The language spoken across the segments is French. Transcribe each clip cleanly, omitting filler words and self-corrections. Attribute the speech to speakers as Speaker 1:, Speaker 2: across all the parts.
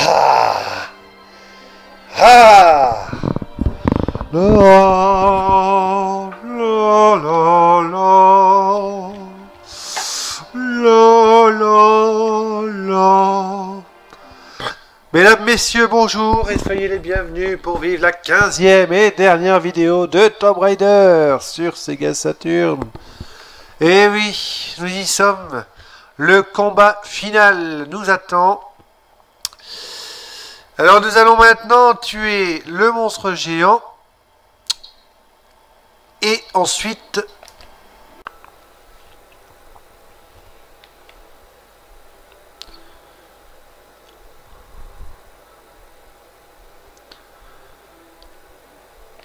Speaker 1: Ah Ah La la la la la la la. Mesdames, messieurs, bonjour et soyez les bienvenus pour vivre la 15e et dernière vidéo de Tomb Raider sur Sega Saturn. Et oui, nous y sommes. Le combat final nous attend. Alors nous allons maintenant tuer le monstre géant. Et ensuite...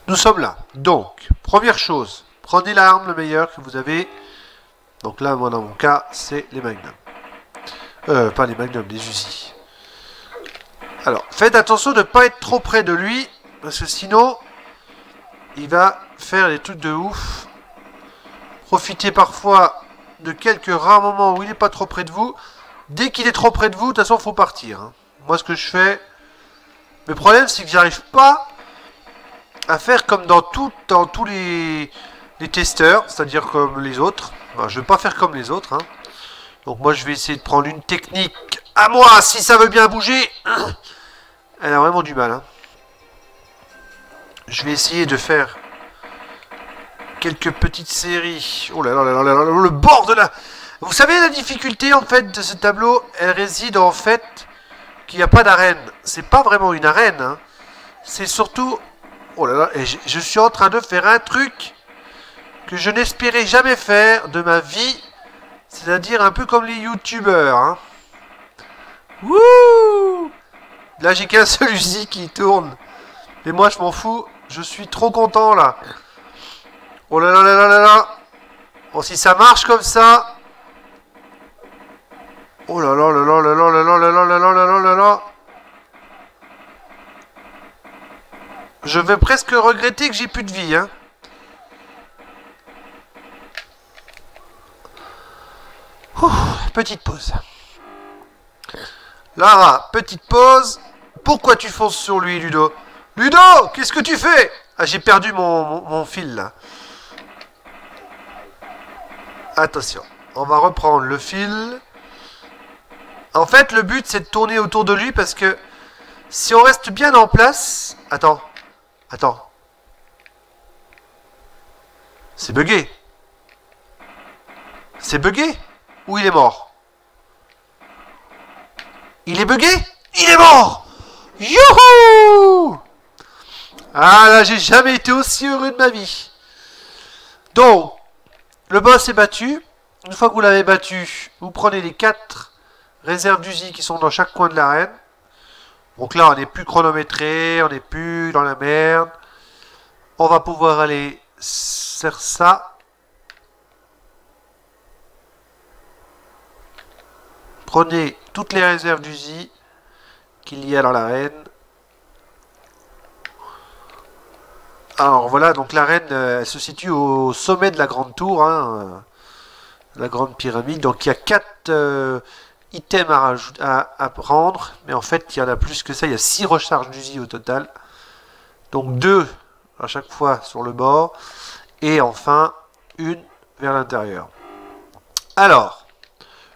Speaker 1: nous sommes là. Donc, première chose, prenez l'arme le meilleur que vous avez. Donc là, moi dans mon cas, c'est les magnums. Pas les magnums, les Uzi. Alors, faites attention de ne pas être trop près de lui, parce que sinon, il va faire des trucs de ouf. Profitez parfois de quelques rares moments où il n'est pas trop près de vous. Dès qu'il est trop près de vous, de toute façon, il faut partir. Hein. Moi, ce que je fais... Le problème, c'est que j'arrive pas à faire comme dans tous les testeurs, c'est-à-dire comme les autres. Enfin, je ne vais pas faire comme les autres. Hein. Donc moi, je vais essayer de prendre une technique à moi, si ça veut bien bouger. Elle a vraiment du mal. Hein. Je vais essayer de faire quelques petites séries. Oh là là là là là, le bord de la... Vous savez, la difficulté, en fait, de ce tableau, elle réside, en fait, qu'il n'y a pas d'arène. C'est pas vraiment une arène. Hein. C'est surtout... Oh là là, et je suis en train de faire un truc que je n'espérais jamais faire de ma vie. C'est-à-dire un peu comme les youtubeurs. Hein. Wouh! Là, j'ai qu'un seul Uzi qui tourne. Mais moi, je m'en fous. Je suis trop content, là. Oh là là là là là là. Bon, si ça marche comme ça... Oh là là là là là là là là là là là là là là là. Je vais presque regretter que j'ai plus de vie, hein. Ouh, petite pause. Lara, petite pause. Pourquoi tu fonces sur lui, Ludo? Ludo, qu'est-ce que tu fais? Ah, j'ai perdu mon fil, là. Attention, on va reprendre le fil. En fait, le but, c'est de tourner autour de lui, parce que si on reste bien en place... Attends. Attends. C'est bugué. C'est bugué? Ou il est mort? Il est bugué? Il est mort! Youhou! Ah là, j'ai jamais été aussi heureux de ma vie. Donc, le boss est battu. Une fois que vous l'avez battu, vous prenez les 4 réserves d'Uzi qui sont dans chaque coin de l'arène. Donc là, on n'est plus chronométré, on n'est plus dans la merde. On va pouvoir aller faire ça. Prenez toutes les réserves d'Uzi qu'il y a dans l'arène. Alors voilà, donc l'arène elle se situe au sommet de la grande tour, hein, la grande pyramide. Donc il y a 4 items à prendre, mais en fait il y en a plus que ça. Il y a 6 recharges d'Uzi au total. Donc 2 à chaque fois sur le bord, et enfin une vers l'intérieur. Alors,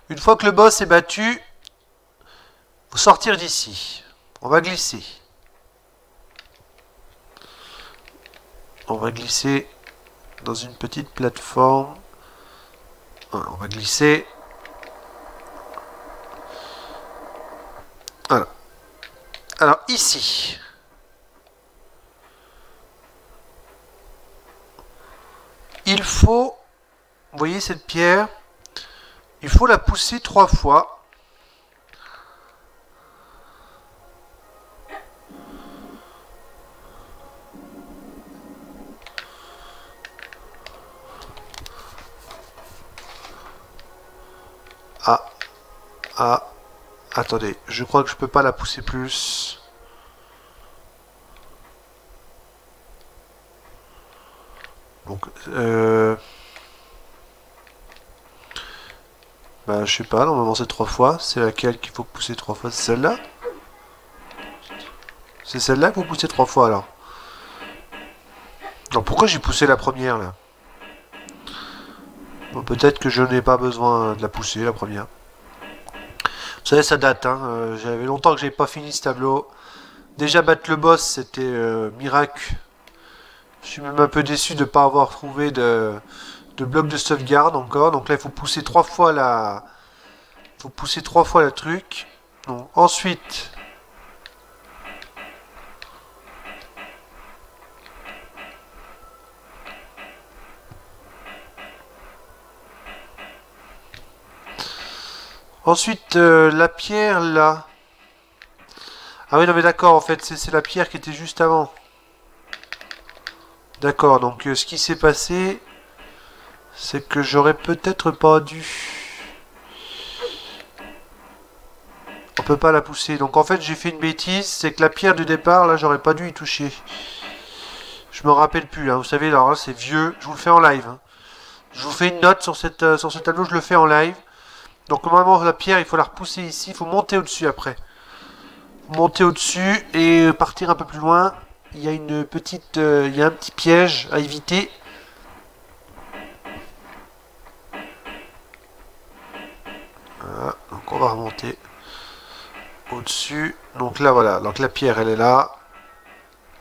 Speaker 1: une fois que le boss est battu, faut sortir d'ici. On va glisser. On va glisser dans une petite plateforme. Voilà, on va glisser. Voilà. Alors ici. Il faut, vous voyez cette pierre, il faut la pousser 3 fois. Ah, attendez, je crois que je peux pas la pousser plus. Donc, bah, je sais pas, normalement c'est 3 fois. C'est laquelle qu'il faut pousser 3 fois? C'est celle-là? C'est celle-là que vous poussez 3 fois alors. Non, pourquoi j'ai poussé la première là? Bon, peut-être que je n'ai pas besoin de la pousser, la première. Vous savez, ça date, hein. J'avais longtemps que j'avais pas fini ce tableau. Déjà battre le boss, c'était miracle. Je suis même un peu déçu de ne pas avoir trouvé de bloc de sauvegarde encore. Donc là, il faut pousser 3 fois la... faut pousser 3 fois le truc. Donc, ensuite... Ensuite, la pierre, là. Ah oui, non mais d'accord, en fait, c'est la pierre qui était juste avant. D'accord, donc ce qui s'est passé, c'est que j'aurais peut-être pas dû... On peut pas la pousser. Donc en fait, j'ai fait une bêtise, c'est que la pierre du départ, là, j'aurais pas dû y toucher. Je me rappelle plus, hein. Vous savez, alors là, c'est vieux. Je vous le fais en live, hein. Je vous fais une note sur ce tableau, je le fais en live. Donc normalement, la pierre, il faut la repousser ici, il faut monter au-dessus après. Monter au-dessus et partir un peu plus loin. Il y a une petite, il y a un petit piège à éviter. Voilà, donc on va remonter au-dessus. Donc là, voilà, donc la pierre, elle est là.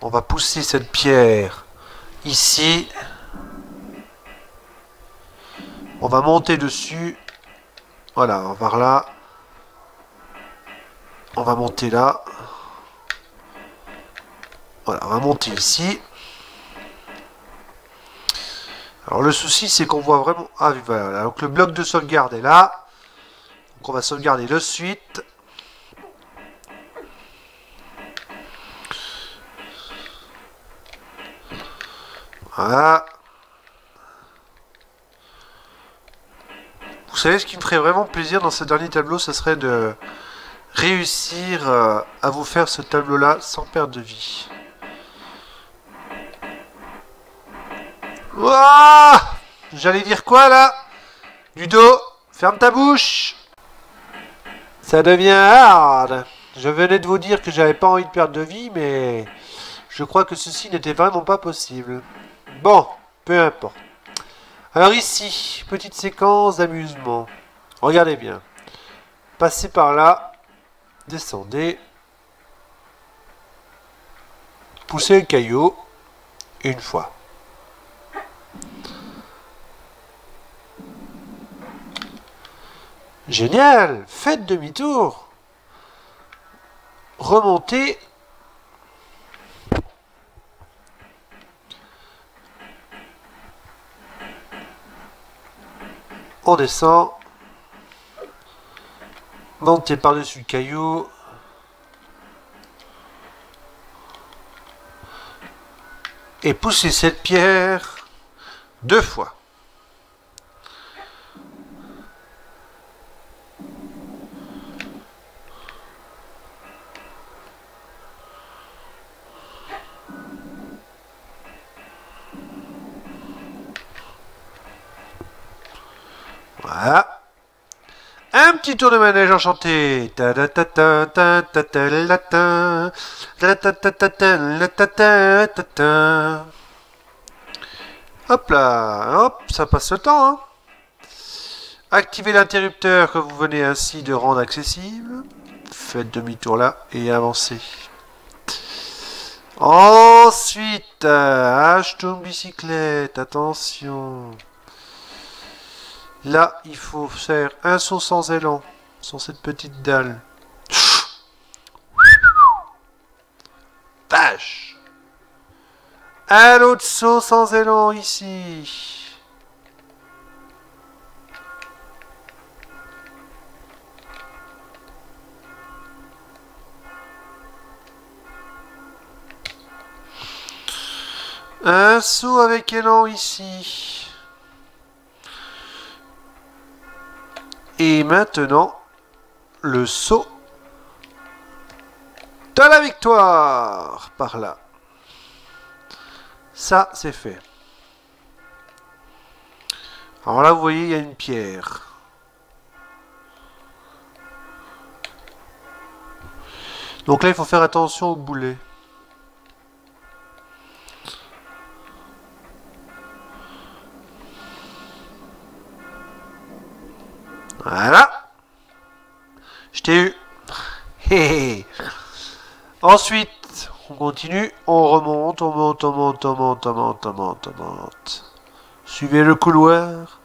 Speaker 1: On va pousser cette pierre ici. On va monter dessus. Voilà, on va là. On va monter là. Voilà, on va monter ici. Alors le souci, c'est qu'on voit vraiment... Ah, voilà, donc le bloc de sauvegarde est là. Donc on va sauvegarder de suite. Voilà. Vous savez, ce qui me ferait vraiment plaisir dans ce dernier tableau, ce serait de réussir à vous faire ce tableau-là sans perte de vie. Ouah! J'allais dire quoi là? Ludo, ferme ta bouche! Ça devient hard. Je venais de vous dire que j'avais pas envie de perdre de vie, mais je crois que ceci n'était vraiment pas possible. Bon, peu importe. Alors ici, petite séquence d'amusement. Regardez bien. Passez par là. Descendez. Poussez le caillou. Une fois. Génial! Faites demi-tour. Remontez. On descend. Montez par-dessus le caillou. Et poussez cette pierre 2 fois. Voilà. Un petit tour de manège enchanté. Hop là. Hop, ça passe le temps. Hein. Activez l'interrupteur que vous venez ainsi de rendre accessible. Faites demi-tour là et avancez. Ensuite, achetons une bicyclette. Attention. Là, il faut faire un saut sans élan sur cette petite dalle. Tâche. Un autre saut sans élan ici. Un saut avec élan ici. Et maintenant, le saut de la victoire par là. Ça, c'est fait. Alors là, vous voyez, il y a une pierre. Donc là, il faut faire attention au boulet. Voilà. Je t'ai eu. Hé hé. Ensuite, on continue, on remonte, on monte, on monte, on monte, on monte, on monte, on monte. Suivez le couloir.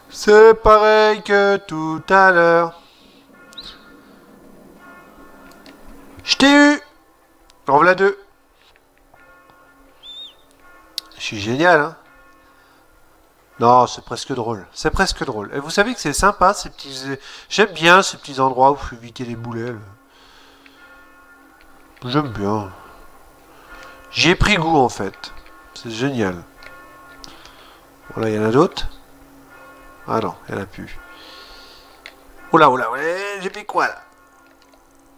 Speaker 1: C'est pareil que tout à l'heure. Je t'ai eu. En voilà deux. Je suis génial, hein. Non, c'est presque drôle. C'est presque drôle. Et vous savez que c'est sympa, ces petits... J'aime bien ces petits endroits où il faut éviter les boulets. Là. J'aime bien. J'y ai pris goût, en fait. C'est génial. Voilà, il y en a d'autres. Ah non, il n'y en a plus. Oula, oula, ouais, j'ai mis quoi, là?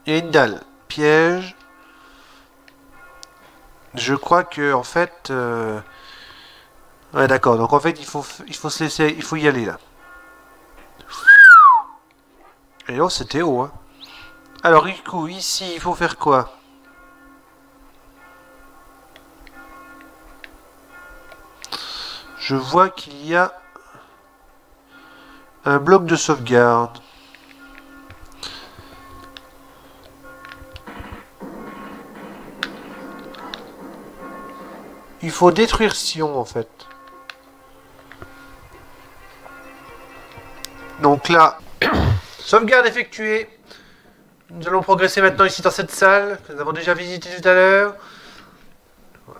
Speaker 1: Il y a une dalle. Piège. Je crois que, en fait... Ouais, d'accord. Donc, en fait, il faut se laisser... Il faut y aller, là. Et là, c'était haut, hein. Alors, du coup, ici, il faut faire quoi? Je vois qu'il y a un bloc de sauvegarde. Il faut détruire Sion, en fait. Donc là, sauvegarde effectuée. Nous allons progresser maintenant ici dans cette salle que nous avons déjà visitée tout à l'heure.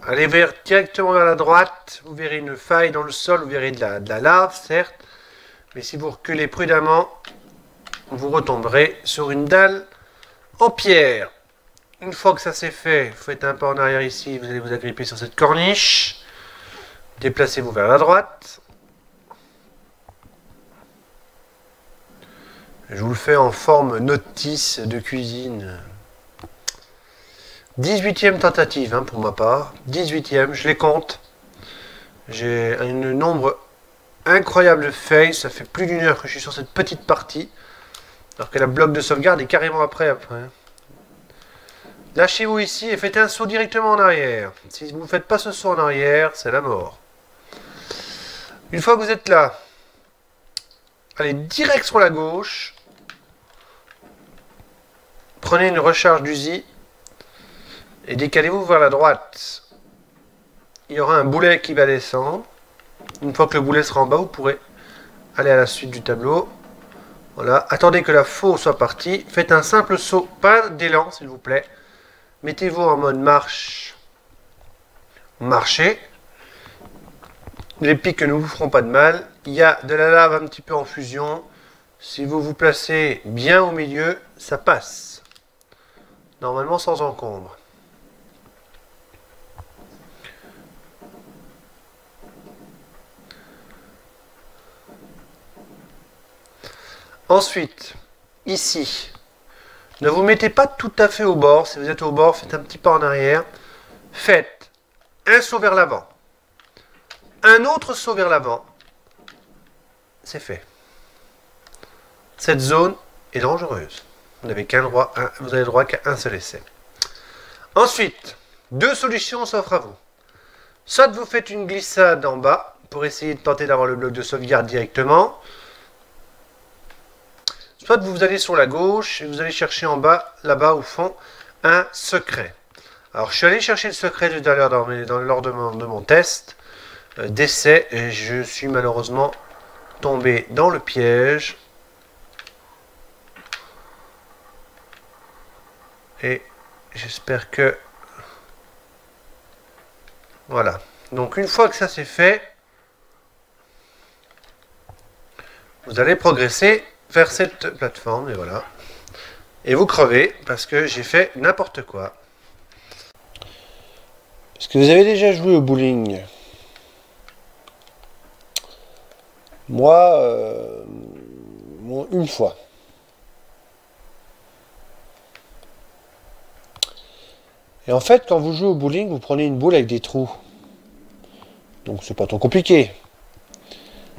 Speaker 1: Allez directement vers la droite. Vous verrez une faille dans le sol. Vous verrez de la lave, certes. Mais si vous reculez prudemment, vous retomberez sur une dalle en pierre. Une fois que ça c'est fait, vous faites un pas en arrière ici. Vous allez vous agripper sur cette corniche. Déplacez-vous vers la droite. Je vous le fais en forme notice de cuisine. 18e tentative hein, pour ma part. 18e, je les compte. J'ai un nombre incroyable de fails. Ça fait plus d'une heure que je suis sur cette petite partie. Alors que la bloc de sauvegarde est carrément après. Lâchez-vous ici et faites un saut directement en arrière. Si vous ne faites pas ce saut en arrière, c'est la mort. Une fois que vous êtes là, allez direct sur la gauche. Prenez une recharge d'Uzi et décalez-vous vers la droite. Il y aura un boulet qui va descendre. Une fois que le boulet sera en bas, vous pourrez aller à la suite du tableau. Voilà. Attendez que la faux soit partie. Faites un simple saut, pas d'élan s'il vous plaît. Mettez-vous en mode marche. Marchez. Les pics ne vous feront pas de mal. Il y a de la lave un petit peu en fusion. Si vous vous placez bien au milieu, ça passe. Normalement sans encombre. Ensuite, ici, ne vous mettez pas tout à fait au bord. Si vous êtes au bord, faites un petit pas en arrière. Faites un saut vers l'avant. Un autre saut vers l'avant. C'est fait. Cette zone est dangereuse. Vous n'avez vous avez droit qu'à un seul essai. Ensuite, deux solutions s'offrent à vous. Soit vous faites une glissade en bas pour essayer de tenter d'avoir le bloc de sauvegarde directement. Soit vous allez sur la gauche et vous allez chercher en bas, là-bas au fond, un secret. Alors je suis allé chercher le secret tout à l'heure lors de mon test d'essai et je suis malheureusement tombé dans le piège. Et j'espère que... Voilà. Donc une fois que ça c'est fait, vous allez progresser vers cette plateforme, et voilà. Et vous crevez, parce que j'ai fait n'importe quoi. Est-ce que vous avez déjà joué au bowling? Moi, une fois. Et en fait, quand vous jouez au bowling, vous prenez une boule avec des trous. Donc c'est pas trop compliqué.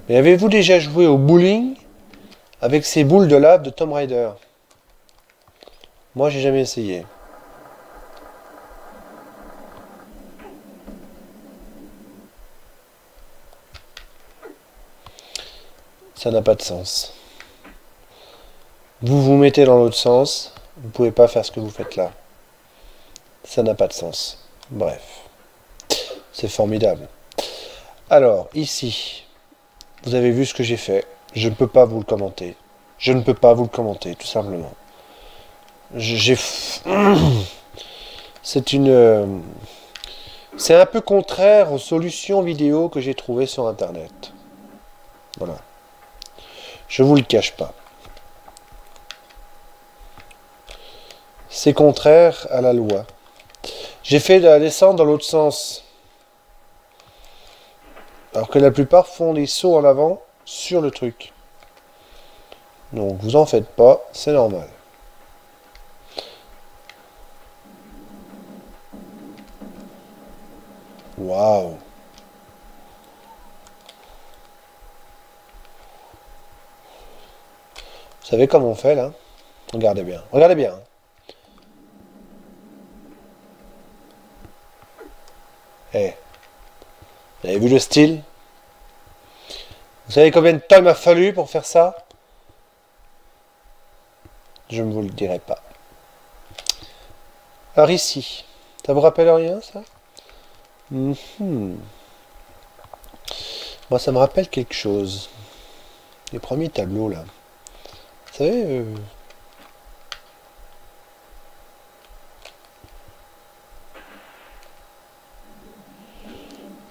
Speaker 1: Mais avez-vous déjà joué au bowling avec ces boules de lave de Tomb Raider? Moi, j'ai jamais essayé. Ça n'a pas de sens. Vous vous mettez dans l'autre sens, vous pouvez pas faire ce que vous faites là. Ça n'a pas de sens. Bref. C'est formidable. Alors, ici, vous avez vu ce que j'ai fait. Je ne peux pas vous le commenter. Je ne peux pas vous le commenter, tout simplement. C'est une... C'est un peu contraire aux solutions vidéo que j'ai trouvées sur Internet. Voilà. Je vous le cache pas. C'est contraire à la loi. J'ai fait la descente dans l'autre sens. Alors que la plupart font des sauts en avant sur le truc. Donc vous en faites pas, c'est normal. Waouh. Vous savez comment on fait là? Regardez bien. Regardez bien. Eh. Vous avez vu le style? Vous savez combien de temps il m'a fallu pour faire ça? Je ne vous le dirai pas. Alors ici, ça vous rappelle rien ça? Moi ça me rappelle quelque chose. Les premiers tableaux là. Vous savez...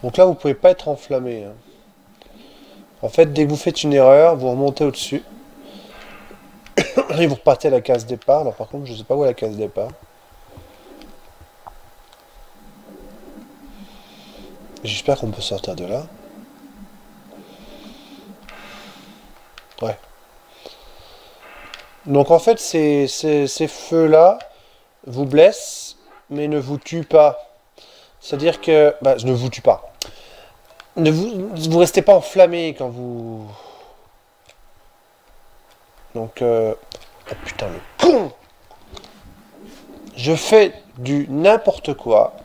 Speaker 1: Donc là vous pouvez pas être enflammé. Hein. En fait dès que vous faites une erreur, vous remontez au-dessus. Et vous repartez à la case départ. Alors par contre je sais pas où est la case départ. J'espère qu'on peut sortir de là. Ouais. Donc en fait, ces feux-là vous blessent, mais ne vous tuent pas. C'est-à-dire que... Bah, je ne vous tue pas. Vous restez pas enflammé quand vous... Donc... Oh putain, le con! Je fais du n'importe quoi.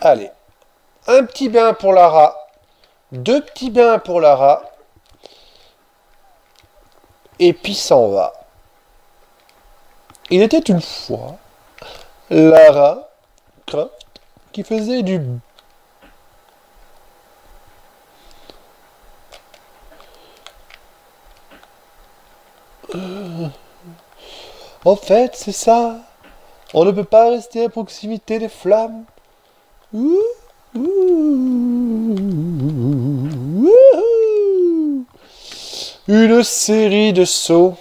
Speaker 1: Allez. Un petit bain pour Lara. 2 petits bains pour Lara. Et puis ça en va. Il était une fois Lara Croft qui faisait du... En fait, c'est ça. On ne peut pas rester à proximité des flammes. Ouh, ouh, ouh. Une série de sauts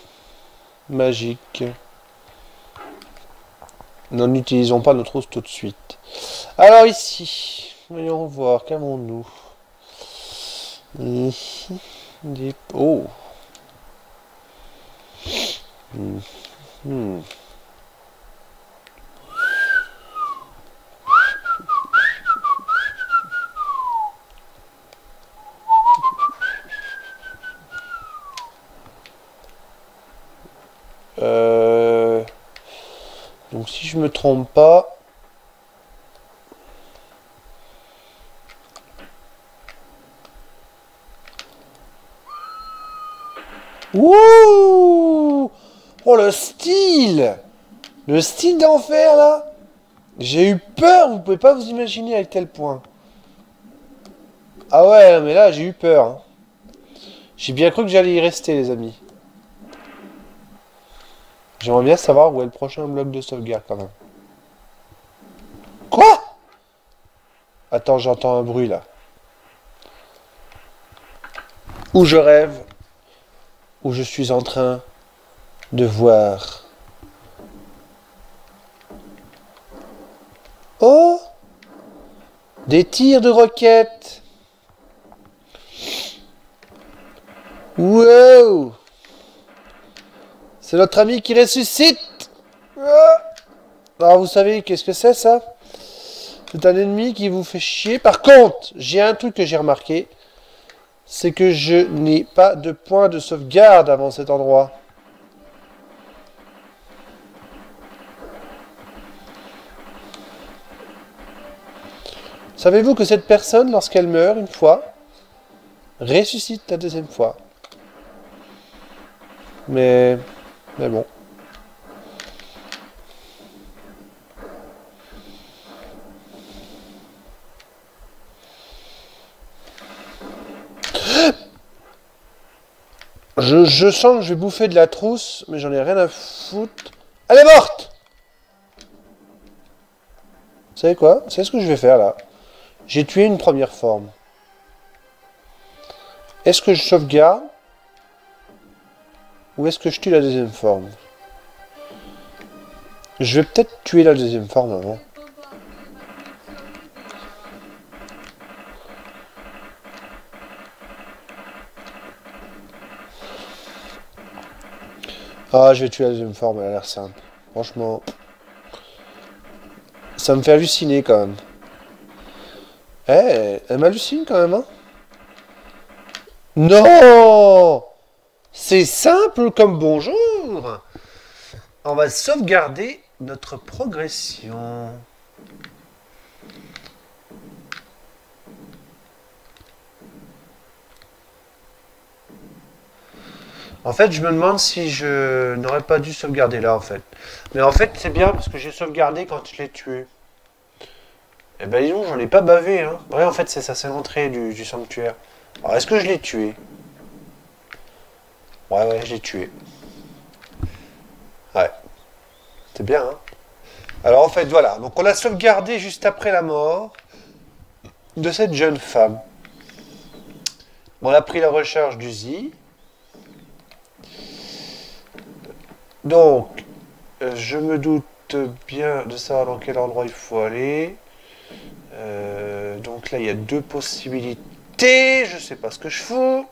Speaker 1: magiques. Nous n'utilisons pas notre trousse tout de suite. Alors ici, voyons voir, qu'avons-nous? Des... Oh. Donc si je me trompe pas... Wouh! Oh le style! Le style d'enfer là! J'ai eu peur, vous pouvez pas vous imaginer à quel point. Ah ouais, mais là j'ai eu peur. Hein. J'ai bien cru que j'allais y rester les amis. J'aimerais bien savoir où est le prochain bloc de sauvegarde quand même. Quoi? Attends, j'entends un bruit là. Ou je rêve, ou je suis en train de voir. Oh! Des tirs de roquettes. Wow! C'est notre ami qui ressuscite. Alors vous savez qu'est-ce que c'est ça? C'est un ennemi qui vous fait chier. Par contre, j'ai un truc que j'ai remarqué. C'est que je n'ai pas de point de sauvegarde avant cet endroit. Savez-vous que cette personne, lorsqu'elle meurt une fois, ressuscite la deuxième fois. Mais bon. Je sens que je vais bouffer de la trousse, mais j'en ai rien à foutre. Elle est morte! Vous savez quoi? C'est ce que je vais faire là. J'ai tué une première forme. Est-ce que je sauvegarde? Ou est-ce que je tue la deuxième forme? Je vais peut-être tuer la deuxième forme avant. Ah, je vais tuer la deuxième forme, elle a l'air simple. Franchement, ça me fait halluciner quand même. Eh, elle m'hallucine quand même, hein? Non! C'est simple comme bonjour! On va sauvegarder notre progression. En fait, je me demande si je n'aurais pas dû sauvegarder là, en fait. Mais en fait, c'est bien parce que j'ai sauvegardé quand je l'ai tué. Eh ben, disons, j'en ai pas bavé, hein. Ouais, en fait, c'est ça, c'est l'entrée du sanctuaire. Alors, est-ce que je l'ai tué? Ouais, je l'ai tué. Ouais. C'est bien, hein. Alors, en fait, voilà. Donc, on a sauvegardé juste après la mort de cette jeune femme. Bon, on a pris la recharge d'Uzi. Donc, je me doute bien de savoir dans quel endroit il faut aller. Donc là, il y a deux possibilités. Je sais pas ce que je fous.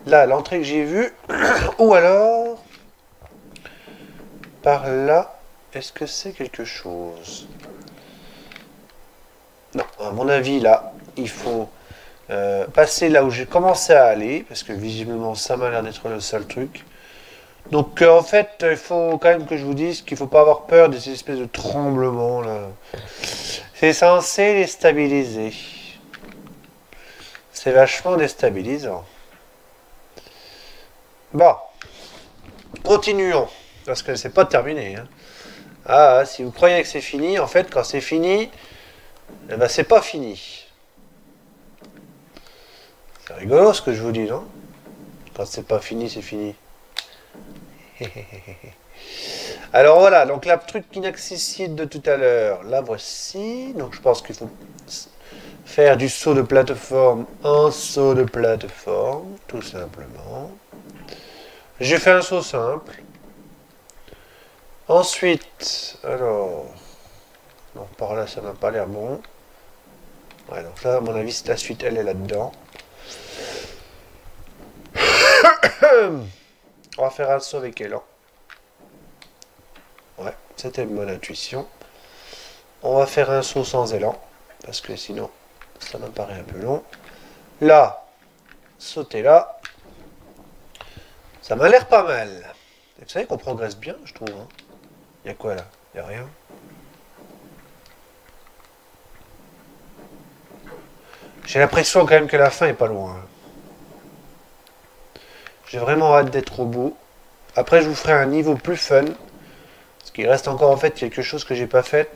Speaker 1: Là, l'entrée que j'ai vue. Ou alors, par là, est-ce que c'est quelque chose? Non, à mon avis, là, il faut passer là où j'ai commencé à aller. Parce que visiblement, ça m'a l'air d'être le seul truc. Donc en fait, il faut quand même que je vous dise qu'il ne faut pas avoir peur de ces espèces de tremblements là. C'est censé les stabiliser. C'est vachement déstabilisant. Bon, continuons. Parce que c'est pas terminé. Hein. Ah, si vous croyez que c'est fini, en fait, quand c'est fini, eh ben, c'est pas fini. C'est rigolo ce que je vous dis, non? Quand c'est pas fini, c'est fini. Alors voilà, donc la truc inaccessible de tout à l'heure, la voici. Donc je pense qu'il faut faire du saut de plateforme en saut de plateforme, tout simplement. J'ai fait un saut simple. Ensuite, alors... Non, par là, ça m'a pas l'air bon. Ouais, donc là, à mon avis, c'est la suite, elle est là-dedans. On va faire un saut avec élan. Ouais, c'était une bonne intuition. On va faire un saut sans élan, parce que sinon, ça me paraît un peu long. Là, sauter là. Ça m'a l'air pas mal. Vous savez qu'on progresse bien, je trouve. Hein. Il y a quoi là? Il n'y a rien. J'ai l'impression quand même que la fin est pas loin. J'ai vraiment hâte d'être au bout. Après, je vous ferai un niveau plus fun. Parce qu'il reste encore en fait quelque chose que j'ai pas fait.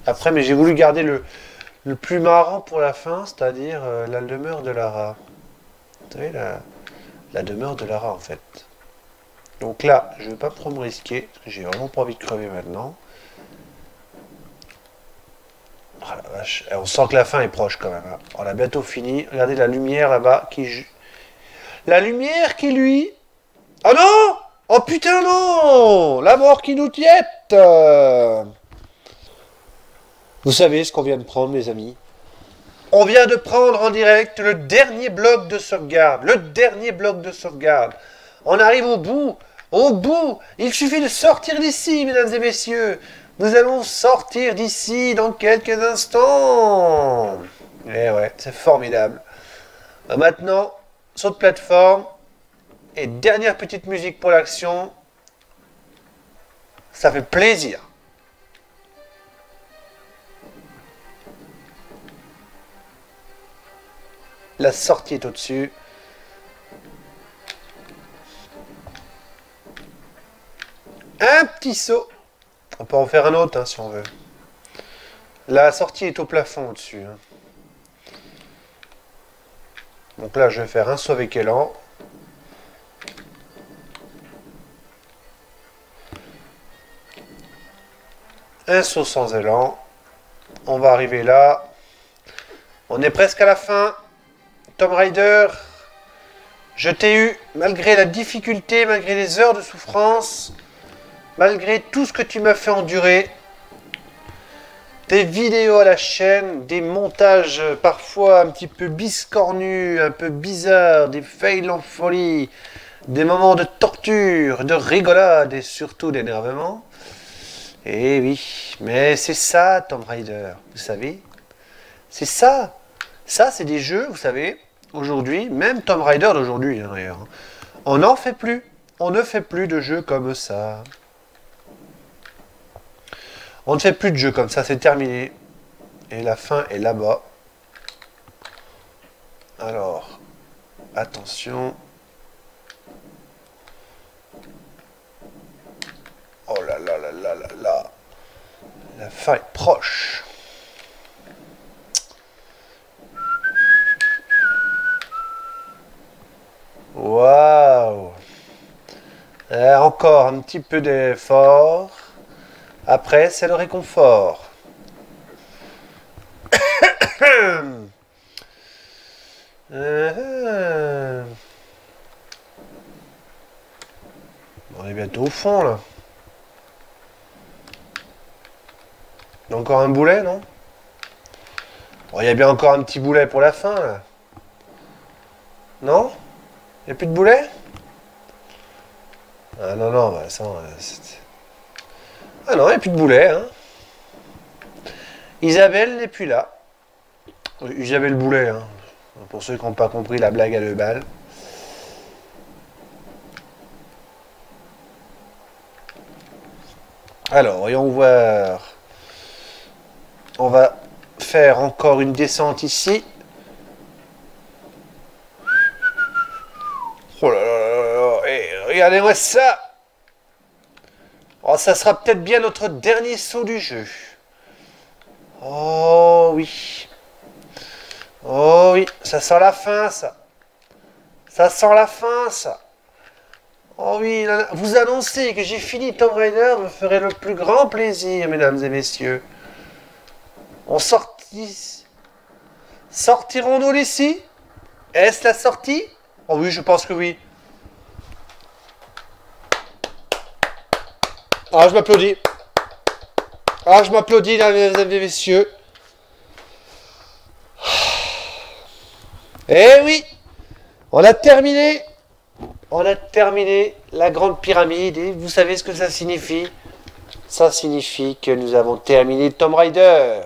Speaker 1: Après, mais j'ai voulu garder le plus marrant pour la fin, c'est-à-dire la demeure de Lara. Vous savez, la demeure de Lara en fait. Donc là, je ne vais pas trop me risquer, parce que j'ai vraiment pas envie de crever maintenant. Oh la vache. Et on sent que la fin est proche quand même. Hein. On a bientôt fini. Regardez la lumière là-bas qui... La lumière qui lui... Oh non! Oh putain non! La mort qui nous tiette. Vous savez ce qu'on vient de prendre, mes amis? On vient de prendre en direct le dernier bloc de sauvegarde. Le dernier bloc de sauvegarde. On arrive au bout. Au bout. Il suffit de sortir d'ici, mesdames et messieurs. Nous allons sortir d'ici dans quelques instants. Eh ouais, c'est formidable. Maintenant, saut de plateforme. Et dernière petite musique pour l'action. Ça fait plaisir. La sortie est au-dessus. un petit saut. On peut en faire un autre, hein, si on veut. La sortie est au plafond au-dessus. Hein. Donc là, je vais faire un saut avec élan. Un saut sans élan. On va arriver là. On est presque à la fin. Tomb Raider, je t'ai eu, malgré la difficulté, malgré les heures de souffrance, malgré tout ce que tu m'as fait endurer, des vidéos à la chaîne, des montages parfois un petit peu biscornus, un peu bizarres, des fails en folie, des moments de torture, de rigolade et surtout d'énervement. Eh oui, mais c'est ça Tomb Raider, vous savez. C'est ça. Ça, c'est des jeux, vous savez, aujourd'hui, même Tomb Raider d'aujourd'hui, hein, d'ailleurs. On n'en fait plus. On ne fait plus de jeux comme ça. On ne fait plus de jeux comme ça, c'est terminé. Et la fin est là-bas. Alors, attention. Oh là là là là là là. La fin est proche. Waouh. Encore un petit peu d'effort. Après, c'est le réconfort. On est bientôt au fond, là. Encore un boulet, non? Bon, il y a bien encore un petit boulet pour la fin, là. Non? Il n'y a plus de boulet? Ah non, non, bah, ça... Ah non, il n'y a plus de boulet, hein. Isabelle n'est plus là. Isabelle Boulet, hein. Pour ceux qui n'ont pas compris la blague à 2 balles. Alors, voyons voir. On va faire encore une descente ici. Oh là là là là. Hey, regardez-moi ça. Oh, ça sera peut-être bien notre dernier saut du jeu. Oh oui. Oh oui, ça sent la fin, ça. Ça sent la fin, ça. Oh oui, là, vous annoncez que j'ai fini Tomb Raider me ferait le plus grand plaisir, mesdames et messieurs. On sortirons-nous d'ici? Est-ce la sortie? Oh oui, je pense que oui. Ah, je m'applaudis. Ah, je m'applaudis, mesdames et messieurs. Eh oui, on a terminé. On a terminé la grande pyramide. Et vous savez ce que ça signifie? Ça signifie que nous avons terminé Tomb Raider.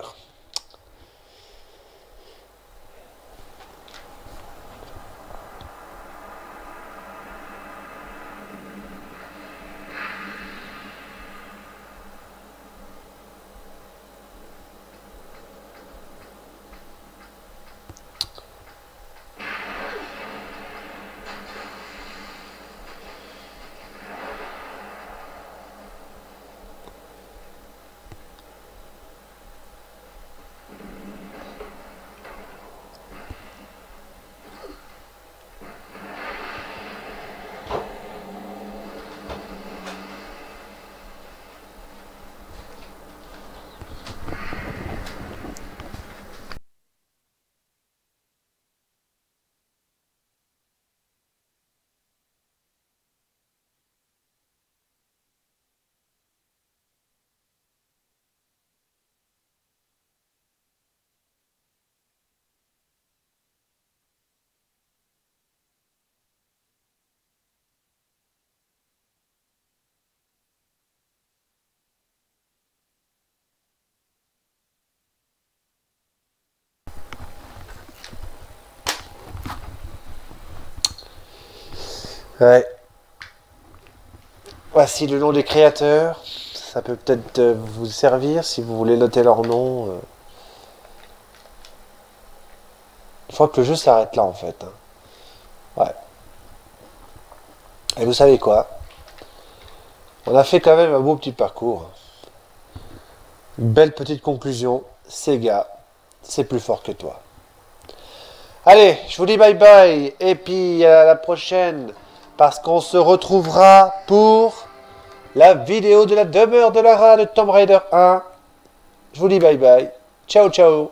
Speaker 1: Ouais. Voici le nom des créateurs. Ça peut peut-être vous servir si vous voulez noter leur nom. Il faut que le jeu s'arrête là en fait. Hein. Ouais. Et vous savez quoi? On a fait quand même un beau petit parcours. Une belle petite conclusion. Sega, c'est plus fort que toi. Allez, je vous dis bye bye. Et puis à la prochaine. Parce qu'on se retrouvera pour la vidéo de la demeure de Lara de Tomb Raider 1. Je vous dis bye bye. Ciao, ciao.